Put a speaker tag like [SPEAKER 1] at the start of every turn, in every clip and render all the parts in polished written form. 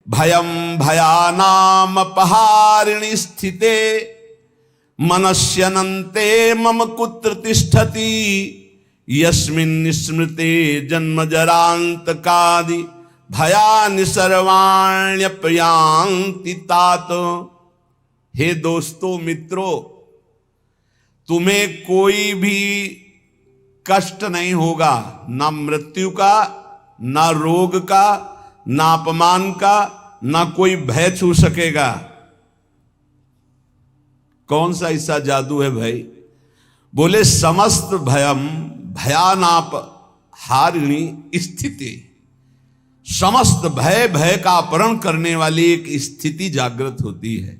[SPEAKER 1] भयम भयानामपहारिणि स्थिते मनस्यनन्ते मम कुत्र तिष्ठति यस्मिन् स्मृते जन्म जरांतकादि भयानि सर्वाण्यपयांति तात। हे दोस्तों मित्रों, तुम्हें कोई भी कष्ट नहीं होगा, ना मृत्यु का, ना रोग का, ना अपमान का, ना कोई भय छू सकेगा। कौन सा ऐसा जादू है भाई? बोले समस्त भयम भयानाप हारिणी स्थिति, समस्त भय भय का अपहरण करने वाली एक स्थिति जागृत होती है।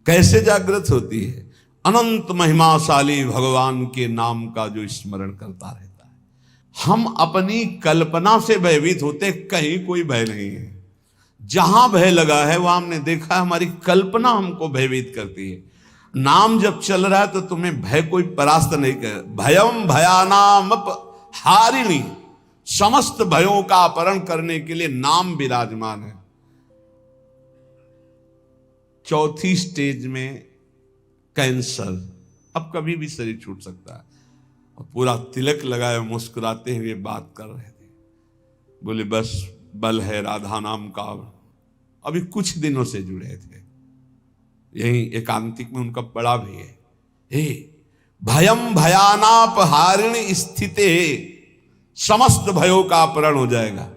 [SPEAKER 1] कैसे जागृत होती है? अनंत महिमाशाली भगवान के नाम का जो स्मरण करता रहता है। हम अपनी कल्पना से भयभीत होते, कहीं कोई भय नहीं है। जहां भय लगा है वहां हमने देखा है हमारी कल्पना हमको भयभीत करती है। नाम जब चल रहा है तो तुम्हें भय कोई परास्त नहीं कर। भयम भयानाम हारिणी, समस्त भयों का अपहरण करने के लिए नाम विराजमान है। चौथी स्टेज में कैंसर, अब कभी भी शरीर छूट सकता है। और पूरा तिलक लगाए मुस्कुराते हुए बात कर रहे थे। बोले बस बल है राधा नाम का। अभी कुछ दिनों से जुड़े थे, यही एकांतिक में उनका पड़ा भी है। हे भयम भयानाप हारिणी स्थिते, समस्त भयों का अपहरण हो जाएगा।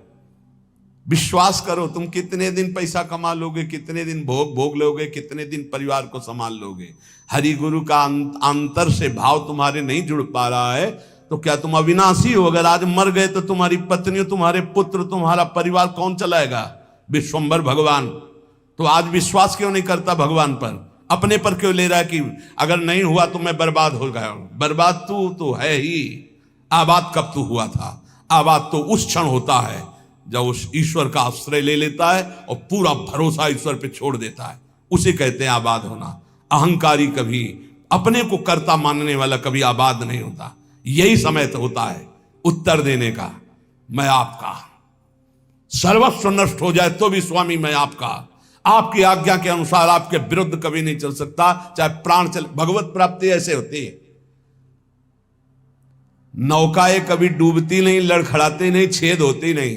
[SPEAKER 1] विश्वास करो, तुम कितने दिन पैसा कमा लोगे, कितने दिन भोग लोगे, कितने दिन परिवार को संभाल लोगे। हरि गुरु का अंतर से भाव तुम्हारे नहीं जुड़ पा रहा है तो क्या तुम अविनाशी हो? अगर आज मर गए तो तुम्हारी पत्नी, तुम्हारे पुत्र, तुम्हारा परिवार कौन चलाएगा? विश्वंभर भगवान। तो आज विश्वास क्यों नहीं करता भगवान पर? अपने पर क्यों ले रहा है कि अगर नहीं हुआ तो मैं बर्बाद हो गया? बर्बाद तू तो है ही। आबाद कब तू हुआ था? आबाद तो उस क्षण होता है जब उस ईश्वर का आश्रय ले लेता है और पूरा भरोसा ईश्वर पे छोड़ देता है, उसे कहते हैं आबाद होना। अहंकारी कभी, अपने को कर्ता मानने वाला कभी आबाद नहीं होता। यही समय तो होता है उत्तर देने का, मैं आपका। सर्वस्व नष्ट हो जाए तो भी स्वामी मैं आपका। आपकी आज्ञा के अनुसार आपके विरुद्ध कभी नहीं चल सकता, चाहे प्राण चले। भगवत प्राप्ति ऐसे होती है। नौकाएं कभी डूबती नहीं, लड़खड़ाती नहीं, छेद होती नहीं।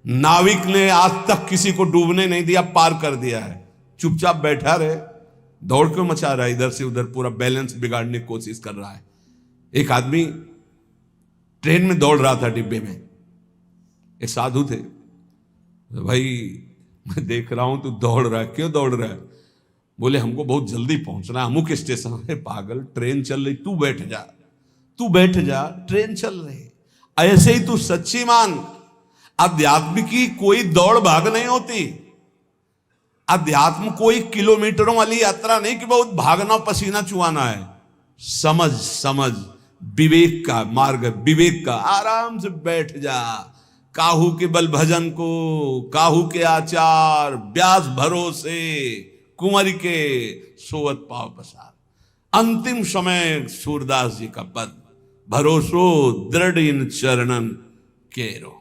[SPEAKER 1] नाविक ने आज तक किसी को डूबने नहीं दिया, पार कर दिया है। चुपचाप बैठा रहे, दौड़ क्यों मचा रहा है इधर से उधर? पूरा बैलेंस बिगाड़ने की कोशिश कर रहा है। एक आदमी ट्रेन में दौड़ रहा था, डिब्बे में। एक साधु थे। भाई मैं देख रहा हूं तू दौड़ रहा है, क्यों दौड़ रहा है? बोले हमको बहुत जल्दी पहुंचना है अमुक स्टेशन। है पागल, ट्रेन चल रही, तू बैठ जा, तू बैठ जा, ट्रेन चल रही। ऐसे ही तू सच्ची मान, अध्यात्म की कोई दौड़ भाग नहीं होती। अध्यात्म कोई किलोमीटरों वाली यात्रा नहीं कि बहुत भागना पसीना चुआना है। समझ समझ, विवेक का मार्ग, विवेक का। आराम से बैठ जा। काहू के बल भजन को, काहू के आचार, ब्यास भरोसे, कुंवर के सोवत पाव पसार। अंतिम समय सूरदास जी का पद, भरोसो दृढ़ इन चरणन केरो।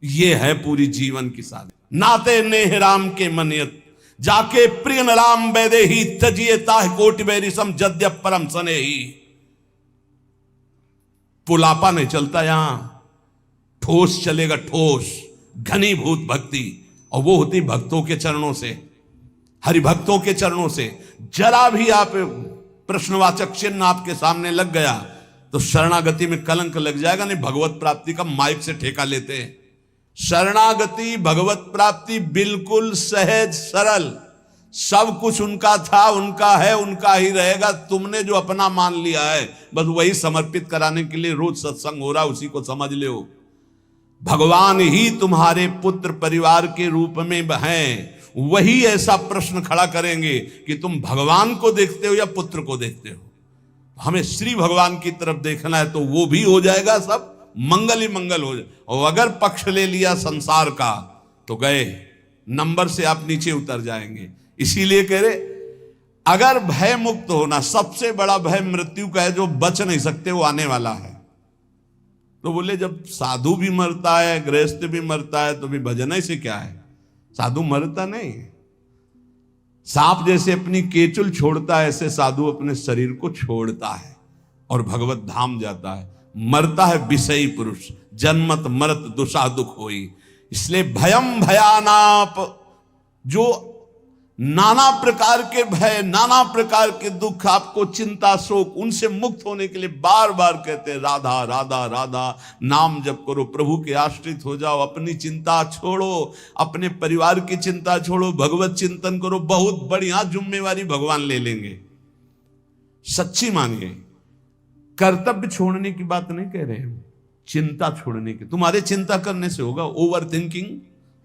[SPEAKER 1] ये है पूरी जीवन की साधना। नाते नेह राम के मनियत, जाके प्रिय राम बैदे ही तजिए ताह कोटि बैरिसम जद्य परम सने ही। पुलापा नहीं चलता यहां, ठोस चलेगा, ठोस घनीभूत भक्ति। और वो होती भक्तों के चरणों से, हरिभक्तों के चरणों से। जरा भी आप प्रश्नवाचक चिन्ह आपके सामने लग गया तो शरणागति में कलंक लग जाएगा। नहीं, भगवत प्राप्ति का माइक से ठेका लेते हैं। शरणागति, भगवत प्राप्ति बिल्कुल सहज सरल। सब कुछ उनका था, उनका है, उनका ही रहेगा। तुमने जो अपना मान लिया है बस वही समर्पित कराने के लिए रोज सत्संग हो रहा, उसी को समझ लो। भगवान ही तुम्हारे पुत्र परिवार के रूप में हैं। वही ऐसा प्रश्न खड़ा करेंगे कि तुम भगवान को देखते हो या पुत्र को देखते हो। हमें श्री भगवान की तरफ देखना है तो वो भी हो जाएगा, सब मंगल ही मंगल हो जाए। और अगर पक्ष ले लिया संसार का तो गए, नंबर से आप नीचे उतर जाएंगे। इसीलिए कह रहे, अगर भय मुक्त होना, सबसे बड़ा भय मृत्यु का है, जो बच नहीं सकते, वो आने वाला है। तो बोले जब साधु भी मरता है, गृहस्थ भी मरता है, तो भी भजन से क्या है? साधु मरता नहीं। सांप जैसे अपनी केचुल छोड़ता है, ऐसे साधु अपने शरीर को छोड़ता है और भगवत धाम जाता है। मरता है विषयी पुरुष, जन्मत मरत दुषा दुख होई। इसलिए भयम भयानाप, जो नाना प्रकार के भय, नाना प्रकार के दुख, आपको चिंता शोक, उनसे मुक्त होने के लिए बार बार कहते हैं राधा राधा राधा। नाम जप करो, प्रभु के आश्रित हो जाओ, अपनी चिंता छोड़ो, अपने परिवार की चिंता छोड़ो, भगवत चिंतन करो। बहुत बढ़िया जिम्मेवारी भगवान ले लेंगे, सच्ची मानिए। कर्तव्य छोड़ने की बात नहीं कह रहे हैं, चिंता छोड़ने की। तुम्हारे चिंता करने से होगा, ओवर थिंकिंग,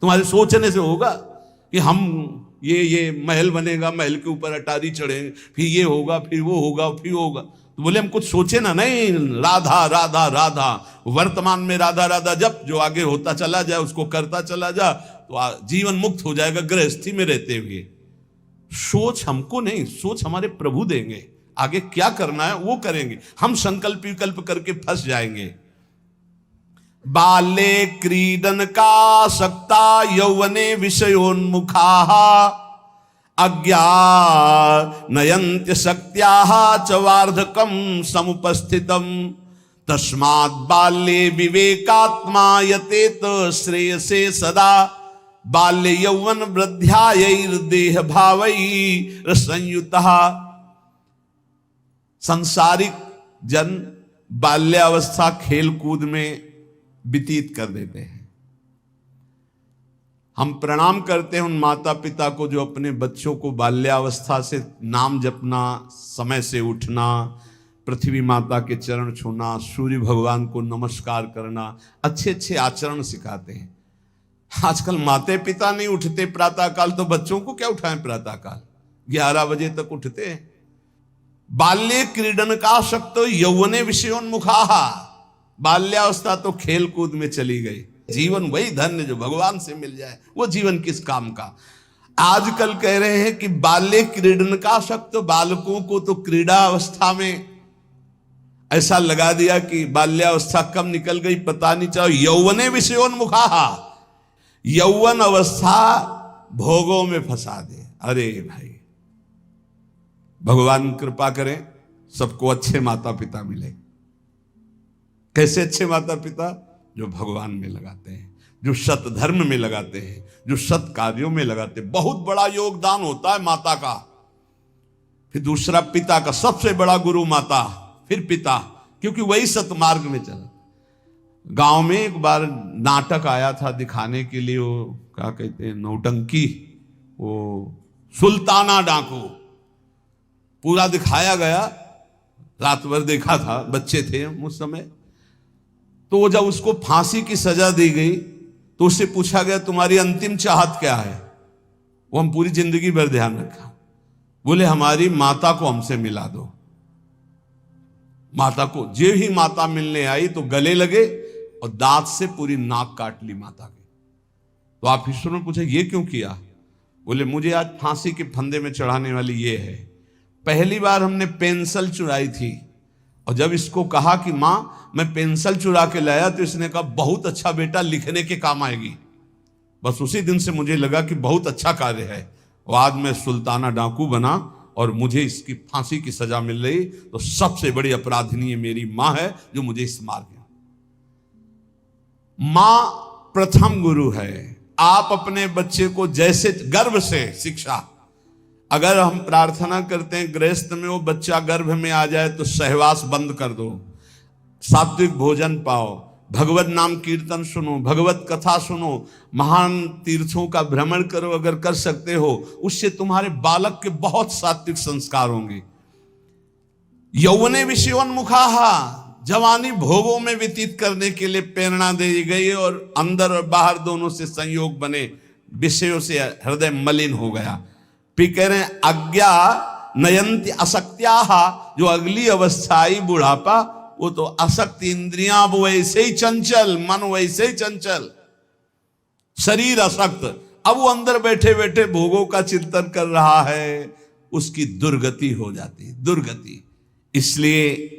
[SPEAKER 1] तुम्हारे सोचने से होगा कि हम ये महल बनेगा, महल के ऊपर अटारी चढ़ेंगे, फिर ये होगा, फिर वो होगा, फिर होगा। तो बोले हम कुछ सोचे ना, नहीं, राधा राधा राधा, वर्तमान में राधा राधा जब, जो आगे होता चला जाए उसको करता चला जा, तो जीवन मुक्त हो जाएगा गृहस्थी में रहते हुए। सोच हमको नहीं, सोच हमारे प्रभु देंगे, आगे क्या करना है वो करेंगे, हम संकल्प विकल्प करके फंस जाएंगे। बाले क्रीडन का सक्ता यौवने विषयोन्मुखा अज्ञानयन्त्य शक्त्याः च वार्धकं समुपस्थितम् तस्मात् बाल्ये विवेकात्मा यतेत श्रेयसे सदा बाल्य यौवन वृद्ध्यायैर्देह भावैः संयुतः। सांसारिक जन बाल्यावस्था खेल कूद में व्यतीत कर देते हैं। हम प्रणाम करते हैं उन माता पिता को जो अपने बच्चों को बाल्यावस्था से नाम जपना, समय से उठना, पृथ्वी माता के चरण छूना, सूर्य भगवान को नमस्कार करना, अच्छे अच्छे आचरण सिखाते हैं। आजकल माता पिता नहीं उठते प्रातःकाल, तो बच्चों को क्या उठाएं प्रातःकाल, 11 बजे तक उठते हैं। बाल्ये क्रीडन का शक्त यौवने विषयोन्मुखा, बाल्यावस्था तो खेल कूद में चली गई। जीवन वही धन्य जो भगवान से मिल जाए, वो जीवन किस काम का। आजकल कह रहे हैं कि बाल्य क्रीडन का शक्त, बालकों को तो क्रीड़ा अवस्था में ऐसा लगा दिया कि बाल्यावस्था कब निकल गई पता नहीं चला। यौवने विषयोन्मुखा, यौवन अवस्था भोगों में फंसा दे। अरे भाई, भगवान कृपा करें सबको अच्छे माता पिता मिले। कैसे अच्छे माता पिता? जो भगवान में लगाते हैं, जो सत धर्म में लगाते हैं, जो सत कार्यों में लगाते हैं। बहुत बड़ा योगदान होता है माता का, फिर दूसरा पिता का। सबसे बड़ा गुरु माता, फिर पिता, क्योंकि वही सतमार्ग में चला। गांव में एक बार नाटक आया था दिखाने के लिए, वो क्या कहते हैं, नौटंकी, वो सुल्ताना डाकू पूरा दिखाया गया। रात भर देखा था, बच्चे थे हम उस समय। तो जब उसको फांसी की सजा दी गई तो उससे पूछा गया तुम्हारी अंतिम चाहत क्या है? वो हम पूरी जिंदगी भर ध्यान रखा, बोले हमारी माता को हमसे मिला दो। माता को, जे ही माता मिलने आई तो गले लगे और दांत से पूरी नाक काट ली माता की। तो आप ईश्वर ने पूछा ये क्यों किया? बोले मुझे आज फांसी के फंदे में चढ़ाने वाली ये है। पहली बार हमने पेंसिल चुराई थी, और जब इसको कहा कि मां मैं पेंसिल चुरा के लाया, तो इसने कहा बहुत अच्छा बेटा, लिखने के काम आएगी। बस उसी दिन से मुझे लगा कि बहुत अच्छा कार्य है, और आज मैं सुल्ताना डाकू बना और मुझे इसकी फांसी की सजा मिल रही। तो सबसे बड़ी अपराधिनी मेरी मां है जो मुझे इस मार्ग में। मां प्रथम गुरु है। आप अपने बच्चे को जैसे गर्भ से शिक्षा, अगर हम प्रार्थना करते हैं गृहस्थ में वो बच्चा गर्भ में आ जाए तो सहवास बंद कर दो, सात्विक भोजन पाओ, भगवत नाम कीर्तन सुनो, भगवत कथा सुनो, महान तीर्थों का भ्रमण करो अगर कर सकते हो, उससे तुम्हारे बालक के बहुत सात्विक संस्कार होंगे। यौवने विषयोन्मुखा, जवानी भोगों में व्यतीत करने के लिए प्रेरणा दी गई, और अंदर और बाहर दोनों से संयोग बने, विषयों से हृदय मलिन हो गया। फिर कह रहे हैं अज्ञा नयंती असक्त्याः, जो अगली अवस्था आई बुढ़ापा, वो तो असक्त, इंद्रियां वो वैसे ही चंचल, मन वैसे ही चंचल, शरीर असक्त। अब वो अंदर बैठे बैठे भोगों का चिंतन कर रहा है, उसकी दुर्गति हो जाती, दुर्गति। इसलिए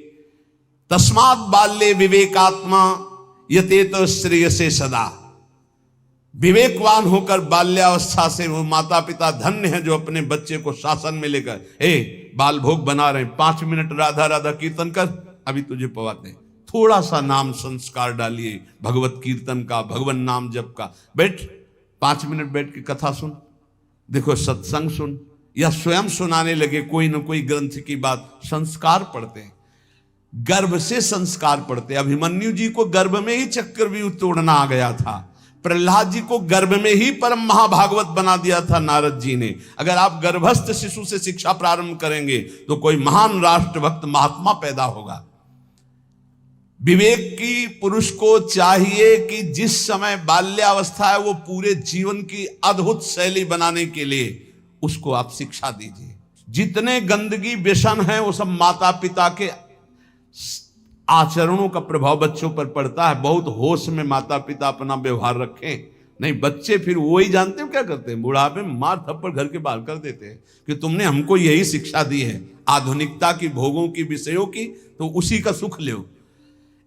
[SPEAKER 1] तस्मात् बाल्ये विवेकात्मा यतेत श्रेयसे सदा, विवेकवान होकर बाल्यावस्था से वो माता पिता धन्य हैं जो अपने बच्चे को शासन में लेकर, बाल भोग बना रहे हैं, 5 मिनट राधा राधा कीर्तन कर, अभी तुझे पवाते हैं, थोड़ा सा नाम संस्कार डालिए, भगवत कीर्तन का, भगवान नाम जप का, बैठ 5 मिनट बैठ के कथा सुन, देखो सत्संग सुन, या स्वयं सुनाने लगे कोई न कोई ग्रंथ की बात। संस्कार पढ़ते हैं, गर्भ से संस्कार पढ़ते। अभिमन्यु जी को गर्भ में ही चक्रव्यूह तोड़ना आ गया था, प्रहलाद जी को गर्भ में ही परम महाभागवत बना दिया था नारद जी ने। अगर आप गर्भस्थ शिशु से शिक्षा प्रारंभ करेंगे तो कोई महान राष्ट्रभक्त महात्मा पैदा होगा। विवेक की पुरुष को चाहिए कि जिस समय बाल्यावस्था है वो पूरे जीवन की अद्भुत शैली बनाने के लिए उसको आप शिक्षा दीजिए। जितने गंदगी व्यसन है वो सब माता पिता के आचरणों का प्रभाव बच्चों पर पड़ता है। बहुत होश में माता पिता अपना व्यवहार रखें, नहीं बच्चे फिर वो ही जानते हो क्या करते हैं, बुढ़ापे में मार थप्पड़ घर के बाहर कर देते हैं कि तुमने हमको यही शिक्षा दी है आधुनिकता की, भोगों की, विषयों की, तो उसी का सुख लो।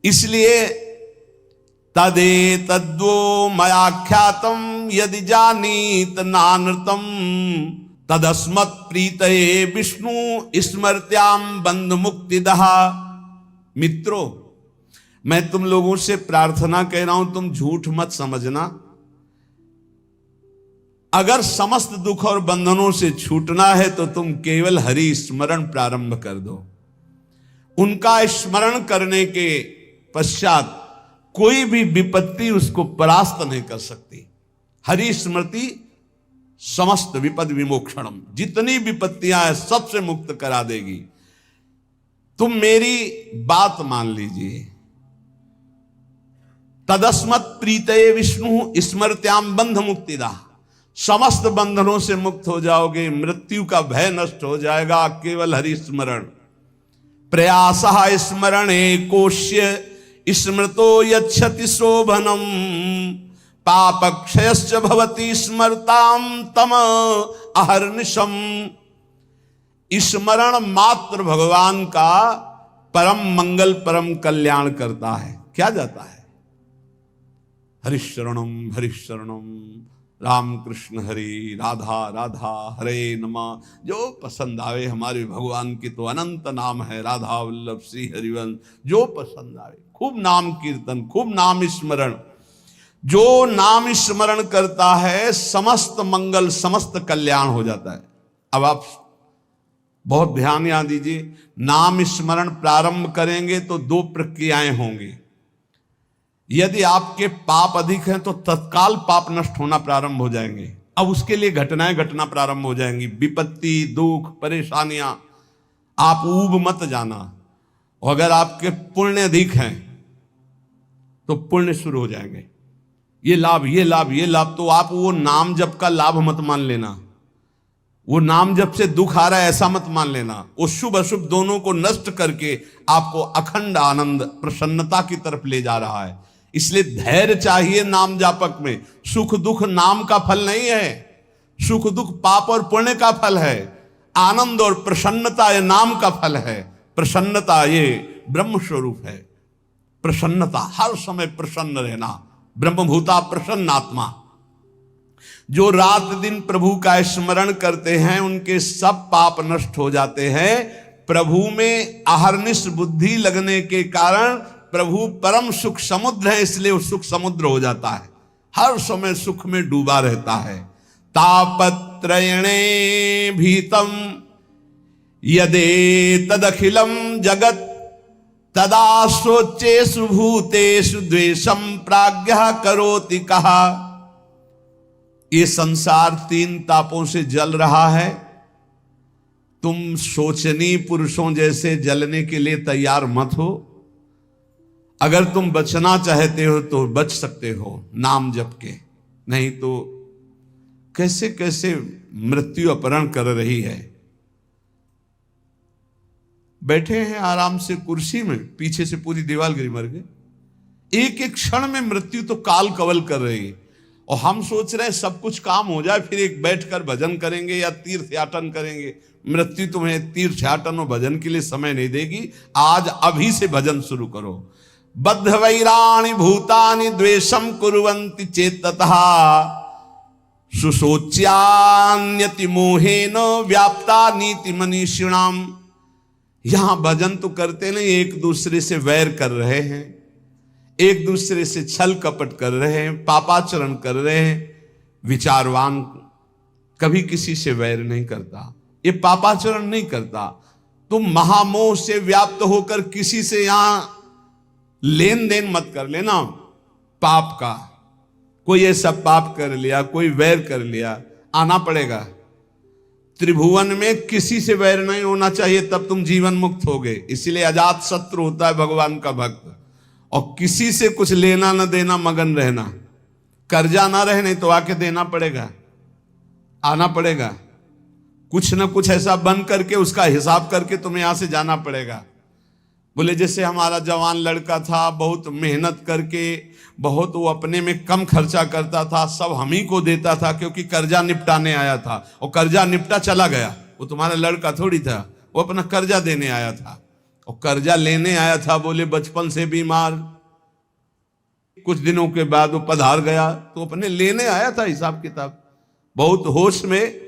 [SPEAKER 1] इसलिए तदे तद्वो मयाख्यातम यदि जानीत नानृतम तदस्मत् प्रीतये विष्णु स्मृत्याम बंध मुक्तिदः। मित्रों, मैं तुम लोगों से प्रार्थना कह रहा हूं, तुम झूठ मत समझना। अगर समस्त दुख और बंधनों से छूटना है तो तुम केवल हरि स्मरण प्रारंभ कर दो। उनका स्मरण करने के पश्चात कोई भी विपत्ति उसको परास्त नहीं कर सकती। हरि स्मृति समस्त विपद विमोक्षणम, जितनी विपत्तियां हैं सबसे मुक्त करा देगी। तुम मेरी बात मान लीजिए। तदस्मत् प्रीतये विष्णु स्मृत्याम बंध मुक्तिदा, समस्त बंधनों से मुक्त हो जाओगे, मृत्यु का भय नष्ट हो जाएगा केवल हरि स्मरण। प्रयासः स्मरणे कोश्य स्मृतो यच्छति शोभनम पापक्षयश्च भवति स्मरताम तम अहर्निशम। स्मरण मात्र भगवान का परम मंगल परम कल्याण करता है। क्या जाता है? हरिशरणम हरिशरणम, राम कृष्ण हरि, राधा राधा, हरे नमः। जो पसंद आवे, हमारे भगवान के तो अनंत नाम है, राधा वल्लभ श्री हरिवंश, जो पसंद आवे। खूब नाम कीर्तन, खूब नाम स्मरण। जो नाम स्मरण करता है समस्त मंगल समस्त कल्याण हो जाता है। अब आप बहुत ध्यान यहां दीजिए, नाम स्मरण प्रारंभ करेंगे तो 2 प्रक्रियाएं होंगी। यदि आपके पाप अधिक हैं तो तत्काल पाप नष्ट होना प्रारंभ हो जाएंगे। अब उसके लिए घटनाएं घटना प्रारंभ हो जाएंगी, विपत्ति, दुख, परेशानियां। आप ऊब मत जाना। और अगर आपके पुण्य अधिक हैं तो पुण्य शुरू हो जाएंगे। ये लाभ, ये लाभ, ये लाभ। तो आप वो नाम जप का लाभ मत मान लेना, वो नाम जप से दुख आ रहा है ऐसा मत मान लेना। वो शुभ अशुभ दोनों को नष्ट करके आपको अखंड आनंद प्रसन्नता की तरफ ले जा रहा है। इसलिए धैर्य चाहिए नाम जापक में। सुख दुख नाम का फल नहीं है, सुख दुख पाप और पुण्य का फल है। आनंद और प्रसन्नता ये नाम का फल है। प्रसन्नता ये ब्रह्म स्वरूप है। प्रसन्नता, हर समय प्रसन्न रहना, ब्रह्मभूता प्रसन्न आत्मा। जो रात दिन प्रभु का स्मरण करते हैं उनके सब पाप नष्ट हो जाते हैं। प्रभु में अहर्निश बुद्धि लगने के कारण प्रभु परम सुख समुद्र है, इसलिए वो सुख समुद्र हो जाता है, हर समय सुख में डूबा रहता है। तापत्रयणे भीतम यदे तदखिलम जगत तदा सोचेषु भूतेषु द्वेषम प्राज्ञः करोति कहा। ये संसार 3 तापों से जल रहा है। तुम शोचनीय पुरुषों जैसे जलने के लिए तैयार मत हो। अगर तुम बचना चाहते हो तो बच सकते हो नाम जप के, नहीं तो कैसे कैसे मृत्यु अपहरण कर रही है। बैठे हैं आराम से कुर्सी में, पीछे से पूरी दीवार गिरी मर गए। एक एक क्षण में मृत्यु तो काल कवल कर रही है और हम सोच रहे हैं सब कुछ काम हो जाए फिर एक बैठकर भजन करेंगे या तीर्थ याटन करेंगे। मृत्यु तुम्हें तीर्थ याटन और भजन के लिए समय नहीं देगी। आज अभी से भजन शुरू करो। बद्ध वैराणि भूतानि द्वेषम कुर्वन्ति चेततः सुशोच्यान्यति मोहेन व्याप्ता नीति मनीषिणाम। यहां भजन तो करते नहीं, एक दूसरे से वैर कर रहे हैं, एक दूसरे से छल कपट कर रहे हैं, पापाचरण कर रहे हैं। विचारवान कभी किसी से वैर नहीं करता, ये पापाचरण नहीं करता। तुम महामोह से व्याप्त होकर किसी से यहां लेन देन मत कर लेना पाप का। कोई ऐसा पाप कर लिया, कोई वैर कर लिया, आना पड़ेगा। त्रिभुवन में किसी से वैर नहीं होना चाहिए, तब तुम जीवन मुक्त होगे। इसीलिए अजात शत्रु होता है भगवान का भक्त। और किसी से कुछ लेना न देना, मगन रहना, कर्जा ना रहे, नहीं तो आके देना पड़ेगा, आना पड़ेगा। कुछ न कुछ ऐसा बन करके उसका हिसाब करके तुम्हें यहां से जाना पड़ेगा। बोले जैसे हमारा जवान लड़का था, बहुत मेहनत करके, बहुत वो अपने में कम खर्चा करता था, सब हम ही को देता था क्योंकि कर्जा निपटाने आया था, और कर्जा निपटा चला गया। वो तुम्हारा लड़का थोड़ी था, वो अपना कर्जा देने आया था और कर्जा लेने आया था। बोले बचपन से बीमार, कुछ दिनों के बाद वो पधार गया, तो अपने लेने आया था हिसाब किताब। बहुत होश में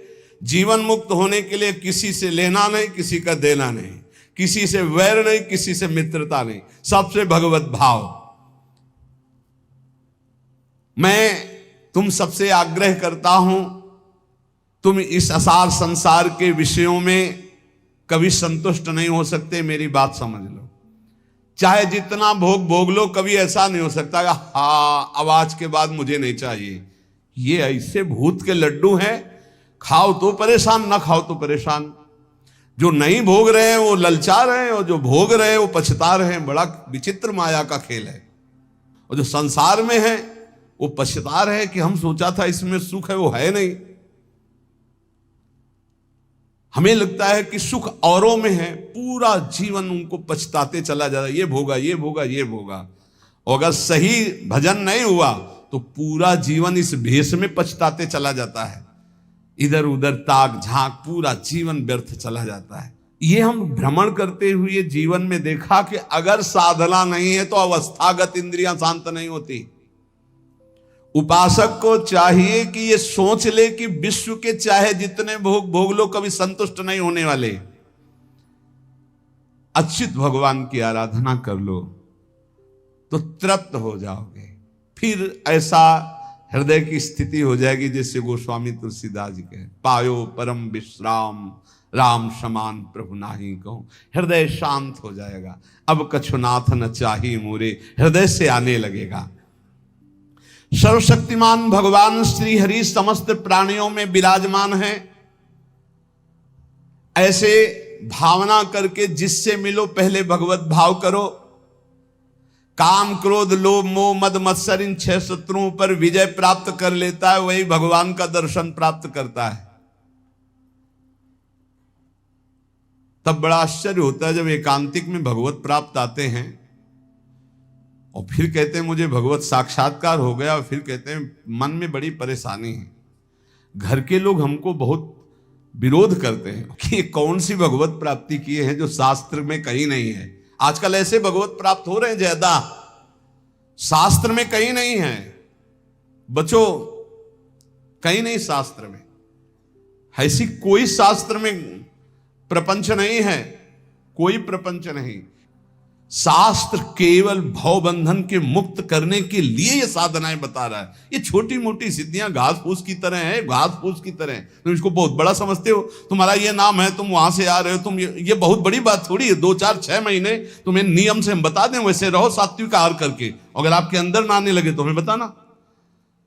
[SPEAKER 1] जीवन मुक्त होने के लिए किसी से लेना नहीं, किसी का देना नहीं, किसी से वैर नहीं, किसी से मित्रता नहीं, सबसे भगवत भाव। मैं तुम सबसे आग्रह करता हूं, तुम इस असार संसार के विषयों में कभी संतुष्ट नहीं हो सकते, मेरी बात समझ लो। चाहे जितना भोग भोग लो, कभी ऐसा नहीं हो सकता हाँ आवाज के बाद मुझे नहीं चाहिए। ये ऐसे भूत के लड्डू हैं, खाओ तो परेशान, ना खाओ तो परेशान। जो नहीं भोग रहे हैं वो ललचा रहे हैं, और जो भोग रहे हैं वो पछता रहे हैं। बड़ा विचित्र माया का खेल है। और जो संसार में है वो पछता रहे कि हम सोचा था इसमें सुख है, वो है नहीं। हमें लगता है कि सुख औरों में है, पूरा जीवन उनको पछताते चला जाता है, ये भोगा, ये भोगा, ये भोगा। और अगर सही भजन नहीं हुआ तो पूरा जीवन इस भेष में पछताते चला जाता है, इधर उधर ताक झांक, पूरा जीवन व्यर्थ चला जाता है। ये हम भ्रमण करते हुए जीवन में देखा कि अगर साधना नहीं है तो अवस्थागत इंद्रियां शांत नहीं होती। उपासक को चाहिए कि ये सोच ले कि विश्व के चाहे जितने भोग भोग लो, कभी संतुष्ट नहीं होने वाले। अच्युत भगवान की आराधना कर लो तो तृप्त हो जाओगे। फिर ऐसा हृदय की स्थिति हो जाएगी जैसे गोस्वामी तुलसीदास जी कहे, पायो परम विश्राम राम समान प्रभु नाही कहूं। हृदय शांत हो जाएगा। अब कछुनाथ न चाही मोरे, हृदय से आने लगेगा। सर्वशक्तिमान भगवान श्री हरि समस्त प्राणियों में विराजमान है। ऐसे भावना करके जिससे मिलो पहले भगवत भाव करो। काम क्रोध लोभ मोह मद मत्सर इन 6 शत्रुओं पर विजय प्राप्त कर लेता है, वही भगवान का दर्शन प्राप्त करता है। तब बड़ा आश्चर्य होता है जब एकांतिक में भगवत प्राप्त आते हैं और फिर कहते हैं मुझे भगवत साक्षात्कार हो गया, और फिर कहते हैं मन में बड़ी परेशानी है। घर के लोग हमको बहुत विरोध करते हैं कि ये कौन सी भगवत प्राप्ति किए हैं जो शास्त्र में कहीं नहीं है। आजकल ऐसे भगवत प्राप्त हो रहे हैं ज्यादा, शास्त्र में कहीं नहीं है। बच्चों कहीं नहीं शास्त्र में, ऐसी कोई शास्त्र में प्रपंच नहीं है, कोई प्रपंच नहीं। शास्त्र केवल भवबंधन के मुक्त करने के लिए ये साधनाएं बता रहा है। ये छोटी मोटी सिद्धियां घास फूस की तरह है, घास फूस की तरह है। तुम इसको बहुत बड़ा समझते हो, तुम्हारा ये नाम है, तुम वहां से आ रहे हो, तुम ये बहुत बड़ी बात थोड़ी है। 2 4 6 महीने तुम्हें नियम से हम बता दें, वैसे रहो सात्विक आहार करके। अगर आपके अंदर ना आने लगे तो हमें बताना।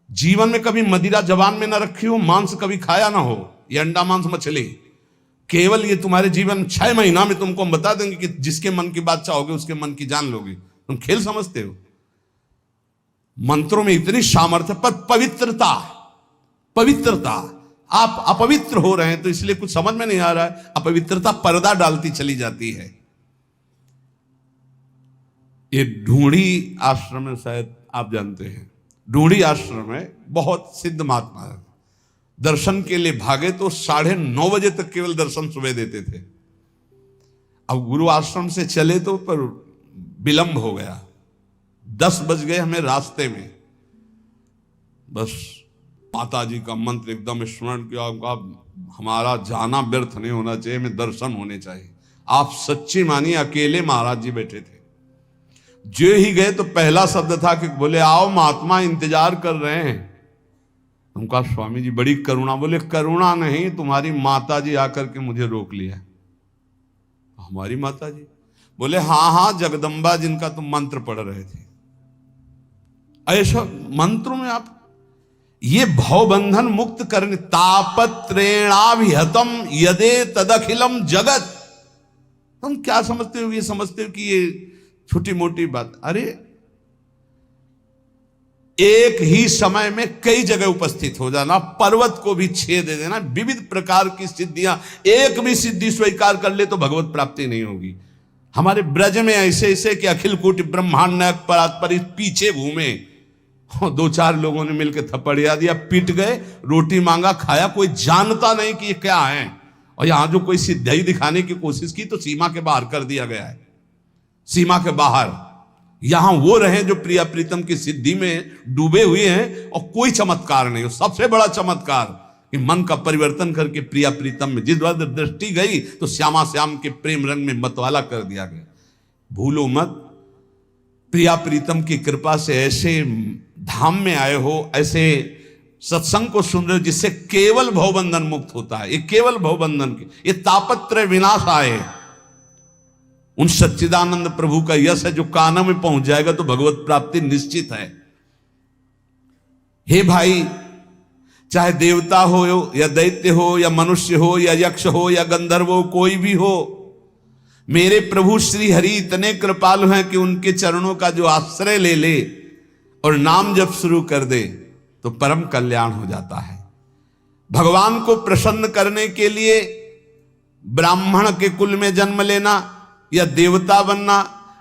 [SPEAKER 1] जीवन में कभी मदिरा जबान में ना रखी हो, मांस कभी खाया ना हो, ये अंडा मांस मछली, केवल ये तुम्हारे जीवन 6 महीना में तुमको हम बता देंगे कि जिसके मन की बात चाहोगे उसके मन की जान लोगे। तुम खेल समझते हो? मंत्रों में इतनी सामर्थ्य, पर पवित्रता, पवित्रता, आप अपवित्र हो रहे हैं तो इसलिए कुछ समझ में नहीं आ रहा है। अपवित्रता पर्दा डालती चली जाती है। ये ढूंढी आश्रम में, शायद आप जानते हैं, ढूंढी आश्रम में बहुत सिद्ध महात्मा है। दर्शन के लिए भागे तो 9:30 बजे तक केवल दर्शन सुबह देते थे। अब गुरु आश्रम से चले तो पर विलंब हो गया, 10 बज गए हमें रास्ते में, बस माता जी का मंत्र एकदम स्मरण किया, हमारा जाना व्यर्थ नहीं होना चाहिए, हमें दर्शन होने चाहिए। आप सच्ची मानिए, अकेले महाराज जी बैठे थे। जो ही गए तो पहला शब्द था कि बोले आओ महात्मा इंतजार कर रहे हैं। हम कहा स्वामी जी बड़ी करुणा। बोले करुणा नहीं, तुम्हारी माता जी आकर के मुझे रोक लिया। हमारी माता जी? बोले हाँ हाँ, जगदम्बा जिनका तुम मंत्र पढ़ रहे थे। ऐसा मंत्रों में आप ये भवबंधन मुक्त करने, तापत्रेणाभिहतम यदे तदखिलम जगत। तुम क्या समझते हो? ये समझते हो कि ये छोटी मोटी बात? अरे एक ही समय में कई जगह उपस्थित हो जाना, पर्वत को भी छेद दे देना, विविध प्रकार की सिद्धियां, एक भी सिद्धि स्वीकार कर ले तो भगवत प्राप्ति नहीं होगी। हमारे ब्रज में ऐसे ऐसे कि अखिल कोटि ब्रह्मांड नायक परात्पर पीछे घूमे, 2-4 लोगों ने मिलकर थप्पड़िया दिया, पिट गए, रोटी मांगा, खाया, कोई जानता नहीं कि ये क्या है। और यहां जो कोई सिद्धि दिखाने की कोशिश की तो सीमा के बाहर कर दिया गया है, सीमा के बाहर। यहां वो रहे जो प्रिया प्रीतम की सिद्धि में डूबे हुए हैं और कोई चमत्कार नहीं हो। सबसे बड़ा चमत्कार कि मन का परिवर्तन करके प्रिया प्रीतम में जिस वक्त दृष्टि गई तो श्यामा श्याम के प्रेम रंग में मतवाला कर दिया गया। भूलो मत, प्रिया प्रीतम की कृपा से ऐसे धाम में आए हो, ऐसे सत्संग को सुन रहे हो जिससे केवल भवबंधन मुक्त होता है। ये केवल भवबंधन के, ये तापत्रय विनाश आए, उन सच्चिदानंद प्रभु का यश है जो काना में पहुंच जाएगा तो भगवत प्राप्ति निश्चित है। हे भाई, चाहे देवता हो या दैत्य हो या मनुष्य हो या यक्ष हो या गंधर्व हो, कोई भी हो, मेरे प्रभु श्री हरि इतने कृपालु हैं कि उनके चरणों का जो आश्रय ले ले और नाम जप शुरू कर दे तो परम कल्याण हो जाता है। भगवान को प्रसन्न करने के लिए ब्राह्मण के कुल में जन्म लेना या देवता बनना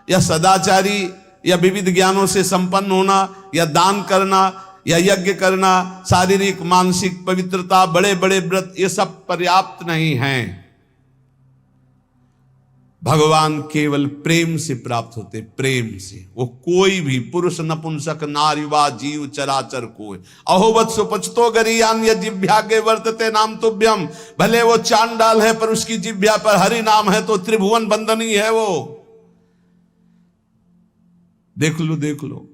[SPEAKER 1] या सदाचारी या विविध ज्ञानों से संपन्न होना या दान करना या यज्ञ करना, शारीरिक मानसिक पवित्रता, बड़े बड़े व्रत, ये सब पर्याप्त नहीं हैं। भगवान केवल प्रेम से प्राप्त होते, प्रेम से। वो कोई भी पुरुष नपुंसक नारीवा जीव चराचर कोई अहोवत सुपचतो गरियान या जिभ्या के वर्तते नाम तुभ्यम। भले वो चांडाल है पर उसकी जिभ्या पर हरि नाम है तो त्रिभुवन बंदनी है वो। देख लो देख लो,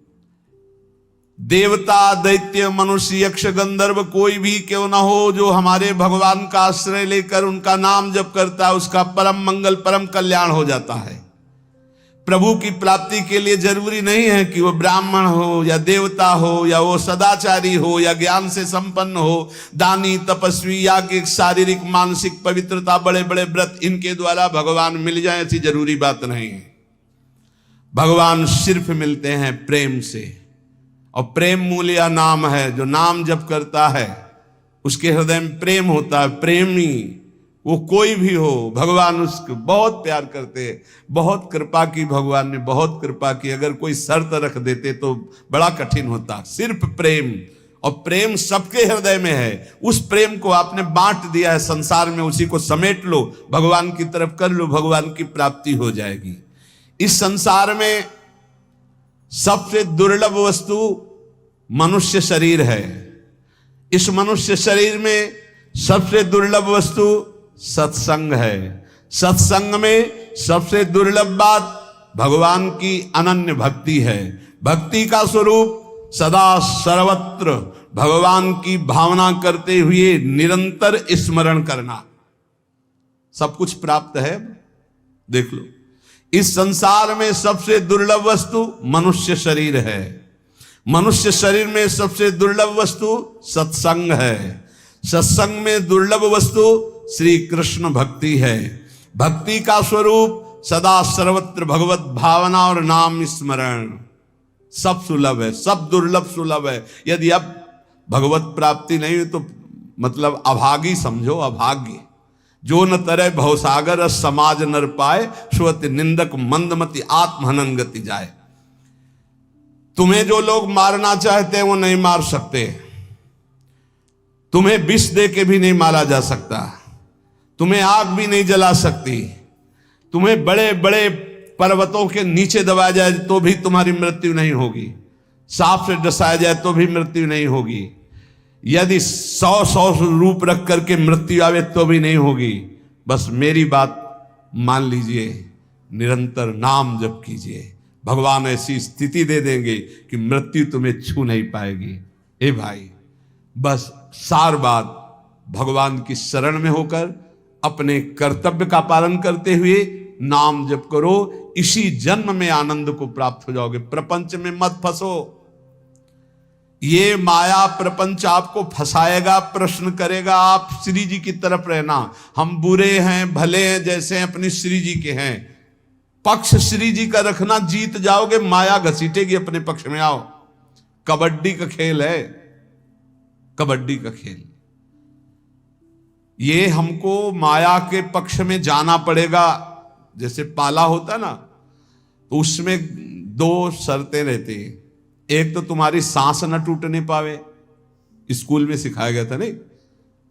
[SPEAKER 1] देवता दैत्य मनुष्य यक्ष गंधर्व कोई भी क्यों ना हो, जो हमारे भगवान का आश्रय लेकर उनका नाम जप करता है उसका परम मंगल परम कल्याण हो जाता है। प्रभु की प्राप्ति के लिए जरूरी नहीं है कि वो ब्राह्मण हो या देवता हो या वो सदाचारी हो या ज्ञान से संपन्न हो, दानी तपस्वी या कि शारीरिक मानसिक पवित्रता, बड़े बड़े व्रत, इनके द्वारा भगवान मिल जाए ऐसी जरूरी बात नहीं है। भगवान सिर्फ मिलते हैं प्रेम से, और प्रेम मूल्य नाम है। जो नाम जप करता है उसके हृदय में प्रेम होता है। प्रेमी वो कोई भी हो, भगवान उसको बहुत प्यार करते हैं। बहुत कृपा की भगवान ने, बहुत कृपा की। अगर कोई शर्त रख देते तो बड़ा कठिन होता। सिर्फ प्रेम, और प्रेम सबके हृदय में है। उस प्रेम को आपने बांट दिया है संसार में, उसी को समेट लो, भगवान की तरफ कर लो, भगवान की प्राप्ति हो जाएगी। इस संसार में सबसे दुर्लभ वस्तु मनुष्य शरीर है। इस मनुष्य शरीर में सबसे दुर्लभ वस्तु सत्संग है। सत्संग में सबसे दुर्लभ बात भगवान की अनन्य भक्ति है। भक्ति का स्वरूप सदा सर्वत्र भगवान की भावना करते हुए निरंतर स्मरण करना। सब कुछ प्राप्त है। देख लो, इस संसार में सबसे दुर्लभ वस्तु मनुष्य शरीर है। मनुष्य शरीर में सबसे दुर्लभ वस्तु सत्संग है। सत्संग में दुर्लभ वस्तु श्री कृष्ण भक्ति है। भक्ति का स्वरूप सदा सर्वत्र भगवत भावना और नाम स्मरण। सब सुलभ है, सब दुर्लभ सुलभ है। यदि अब भगवत प्राप्ति नहीं हुई तो मतलब अभागी समझो, अभाग्य। जो न तरह भवसागर समाज नर पाए, श्रुति निंदक मंदमति आत्महनन गति जाए। तुम्हें जो लोग मारना चाहते हैं वो नहीं मार सकते। तुम्हें विष दे के भी नहीं मारा जा सकता। तुम्हें आग भी नहीं जला सकती। तुम्हें बड़े बड़े पर्वतों के नीचे दबाया जाए तो भी तुम्हारी मृत्यु नहीं होगी, सांप से डसाया जाए तो भी मृत्यु नहीं होगी, यदि 100 रूप रख करके मृत्यु आवे तो भी नहीं होगी। बस मेरी बात मान लीजिए, निरंतर नाम जप कीजिए, भगवान ऐसी स्थिति दे देंगे कि मृत्यु तुम्हें छू नहीं पाएगी। ए भाई, बस सार बात भगवान की शरण में होकर अपने कर्तव्य का पालन करते हुए नाम जप करो, इसी जन्म में आनंद को प्राप्त हो जाओगे। प्रपंच में मत फंसो, ये माया प्रपंच आपको फंसाएगा, प्रश्न करेगा। आप श्री जी की तरफ रहना, हम बुरे हैं भले हैं जैसे हैं अपनी श्री जी के हैं, पक्ष श्री जी का रखना, जीत जाओगे। माया घसीटेगी अपने पक्ष में। आओ, कबड्डी का खेल है, कबड्डी का खेल। ये हमको माया के पक्ष में जाना पड़ेगा। जैसे पाला होता ना, तो उसमें 2 शर्तें रहती हैं। एक तो तुम्हारी सांस न टूटने पावे, स्कूल में सिखाया गया था नहीं,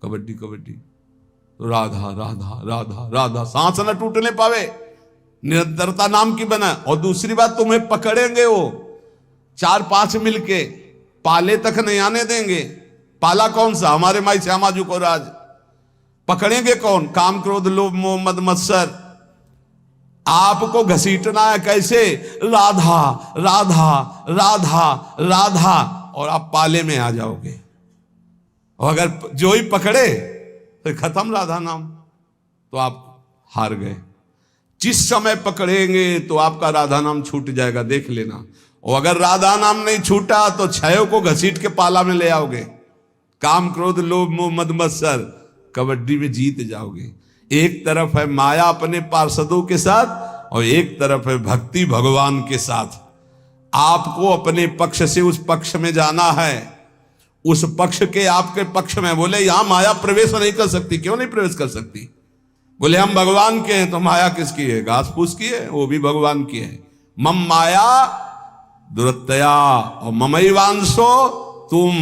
[SPEAKER 1] कबड्डी कबड्डी तो राधा राधा राधा राधा, सांस न टूटने पावे, निरंतरता नाम की बना। और दूसरी बात, तुम्हें पकड़ेंगे वो 4-5 मिलके, पाले तक नहीं आने देंगे। पाला कौन सा? हमारे माई श्यामाजू को राज। पकड़ेंगे कौन? काम क्रोध लोभ मोह मद मत्सर। आपको घसीटना है कैसे? राधा राधा राधा राधा, और आप पाले में आ जाओगे। और अगर जो ही पकड़े तो खत्म राधा नाम, तो आप हार गए। जिस समय पकड़ेंगे तो आपका राधा नाम छूट जाएगा, देख लेना। और अगर राधा नाम नहीं छूटा तो छयों को घसीट के पाला में ले आओगे। काम क्रोध लोभ मोह मद मत्सर, कबड्डी में जीत जाओगे। एक तरफ है माया अपने पार्षदों के साथ, और एक तरफ है भक्ति भगवान के साथ। आपको अपने पक्ष से उस पक्ष में जाना है, उस पक्ष के आपके पक्ष में। बोले यहां माया प्रवेश नहीं कर सकती। क्यों नहीं प्रवेश कर सकती? बोले हम भगवान के हैं। तो माया किसकी है? घास फूस की है, वो भी भगवान की है। मम माया दुरत्तया और ममैवांशो तुम,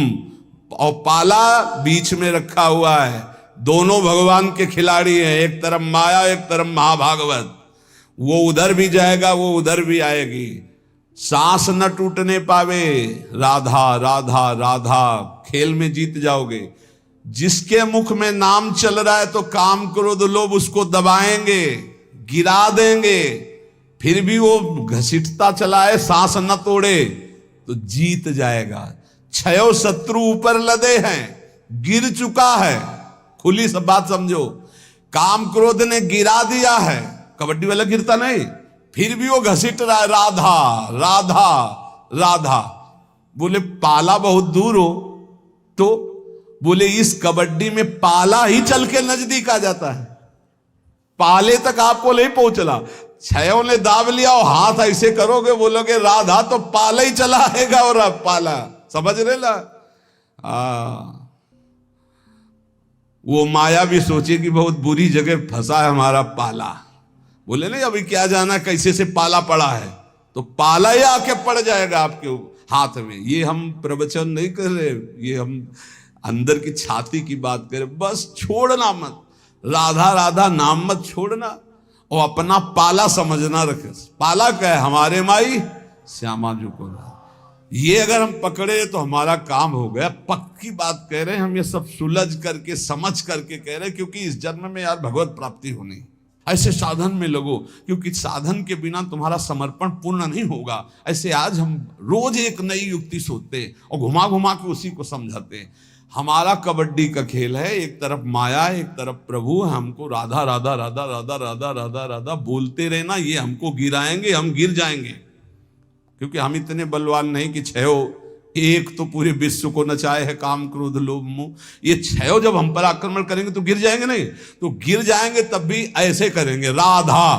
[SPEAKER 1] और पाला बीच में रखा हुआ है। दोनों भगवान के खिलाड़ी हैं, एक तरफ माया एक तरफ महाभागवत। वो उधर भी जाएगा, वो उधर भी आएगी। सांस न टूटने पावे, राधा राधा राधा, खेल में जीत जाओगे। जिसके मुख में नाम चल रहा है तो काम क्रोध लोभ उसको दबाएंगे, गिरा देंगे, फिर भी वो घसीटता चला है, सांस न तोड़े तो जीत जाएगा। 6 शत्रु ऊपर लदे हैं, गिर चुका है। खुली सब बात समझो, काम क्रोध ने गिरा दिया है, कबड्डी वाला गिरता नहीं, फिर भी वो घसीट रहा है, राधा राधा राधा। बोले पाला बहुत दूर हो, तो बोले इस कबड्डी में पाला ही चल के नजदीक आ जाता है, पाले तक आपको नहीं पहुंचला। 6 ने दाब लिया और हाथ ऐसे करोगे, बोलोगे राधा, तो पाला ही चला आएगा। और अब पाला समझ रहे ला? वो माया भी सोचे कि बहुत बुरी जगह फंसा है हमारा पाला। बोले नहीं, अभी क्या जाना कैसे से पाला पड़ा है, तो पाला ही आके पड़ जाएगा आपके हाथ में। ये हम प्रवचन नहीं कर रहे, ये हम अंदर की छाती की बात करें। बस छोड़ना मत, राधा राधा नाम मत छोड़ना, और अपना पाला समझना रखे। पाला क्या है? हमारे माई श्यामाजू को। ये अगर हम पकड़े तो हमारा काम हो गया। पक्की बात कह रहे हैं हम, ये सब सुलझ करके समझ करके कह रहे हैं, क्योंकि इस जन्म में यार भगवत प्राप्ति होनी। ऐसे साधन में लगो, क्योंकि साधन के बिना तुम्हारा समर्पण पूर्ण नहीं होगा। ऐसे आज हम रोज एक नई युक्ति सोचते और घुमा घुमा के उसी को समझाते। हमारा कबड्डी का खेल है, एक तरफ माया एक तरफ प्रभु। हमको राधा राधा राधा राधा राधा राधा राधा बोलते रहना, ये हमको गिराएंगे, हम गिर जाएंगे। क्योंकि हम इतने बलवान नहीं कि 6 एक तो पूरे विश्व को नचाए है, काम क्रोध लोभ मोह। ये 6 जब हम पर आक्रमण करेंगे तो गिर जाएंगे नहीं, तो गिर जाएंगे तब भी ऐसे करेंगे राधा,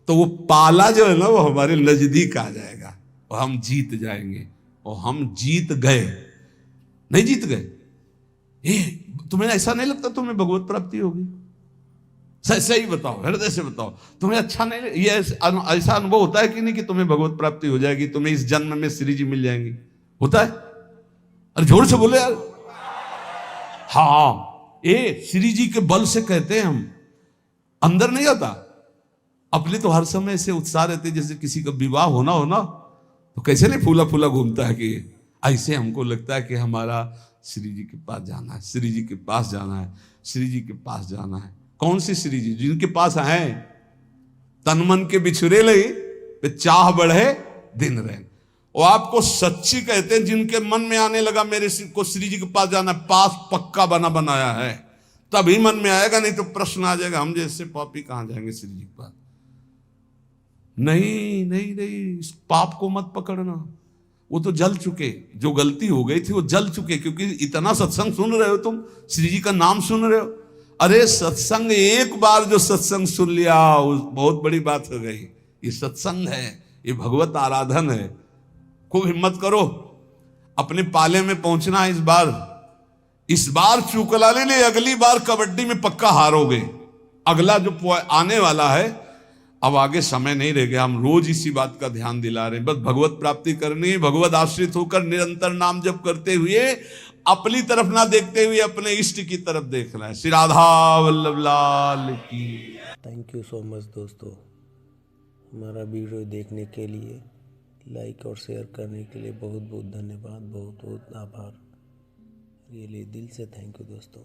[SPEAKER 1] तो वो पाला जो है ना वो हमारे नजदीक आ जाएगा और हम जीत जाएंगे। और हम जीत गए, नहीं जीत गए। तुम्हें ऐसा नहीं लगता तुम्हें भगवत प्राप्ति होगी? सही बताओ, हृदय से बताओ, तुम्हें अच्छा नहीं, ये ऐसा अनुभव होता है कि नहीं कि तुम्हें भगवत प्राप्ति हो जाएगी, तुम्हें इस जन्म में श्री जी मिल जाएंगी? होता है? अरे जोर से बोले यार। हाँ, ये श्री जी के बल से कहते हैं हम, अंदर नहीं आता। अपने तो हर समय ऐसे उत्साह रहते, जैसे किसी का विवाह होना हो ना, तो कैसे नहीं फूला फूला घूमता है कि ऐसे हमको लगता है कि हमारा श्री जी के पास जाना है, श्री जी के पास जाना है, श्री जी के पास जाना है। कौन सी श्री जी? जिनके पास आए तन मन के बिछुरे लई वे चाह बढ़े दिन रहे। और आपको सच्ची कहते हैं, जिनके मन में आने लगा मेरे को श्री जी के पास जाना, पास पक्का बना बनाया है, तभी मन में आएगा, नहीं तो प्रश्न आ जाएगा हम जैसे पापी कहां जाएंगे श्री जी के पास। नहीं नहीं नहीं, इस पाप को मत पकड़ना, वो तो जल चुके, जो गलती हो गई थी वो जल चुके। क्योंकि इतना सत्संग सुन रहे हो तुम, श्री जी का नाम सुन रहे हो, अरे सत्संग एक बार जो सत्संग सुन लिया बहुत बड़ी बात हो गई। ये सत्संग है, ये भगवत आराधन है। खूब हिम्मत करो, अपने पाले में पहुंचना है इस बार चूकला ले ले, अगली बार कबड्डी में पक्का हारोगे। अगला जो आने वाला है, अब आगे समय नहीं रह गया, हम रोज इसी बात का ध्यान दिला रहे हैं। बस भगवत प्राप्ति करनी, भगवत आश्रित होकर निरंतर नाम जप करते हुए, अपनी तरफ ना देखते हुए अपने इष्ट की तरफ देखना है। श्री राधा वल्लभ लाल की।
[SPEAKER 2] थैंक यू सो मच दोस्तों, हमारा वीडियो देखने के लिए, लाइक और शेयर करने के लिए बहुत बहुत धन्यवाद, बहुत बहुत आभार। रियली दिल से थैंक यू दोस्तों।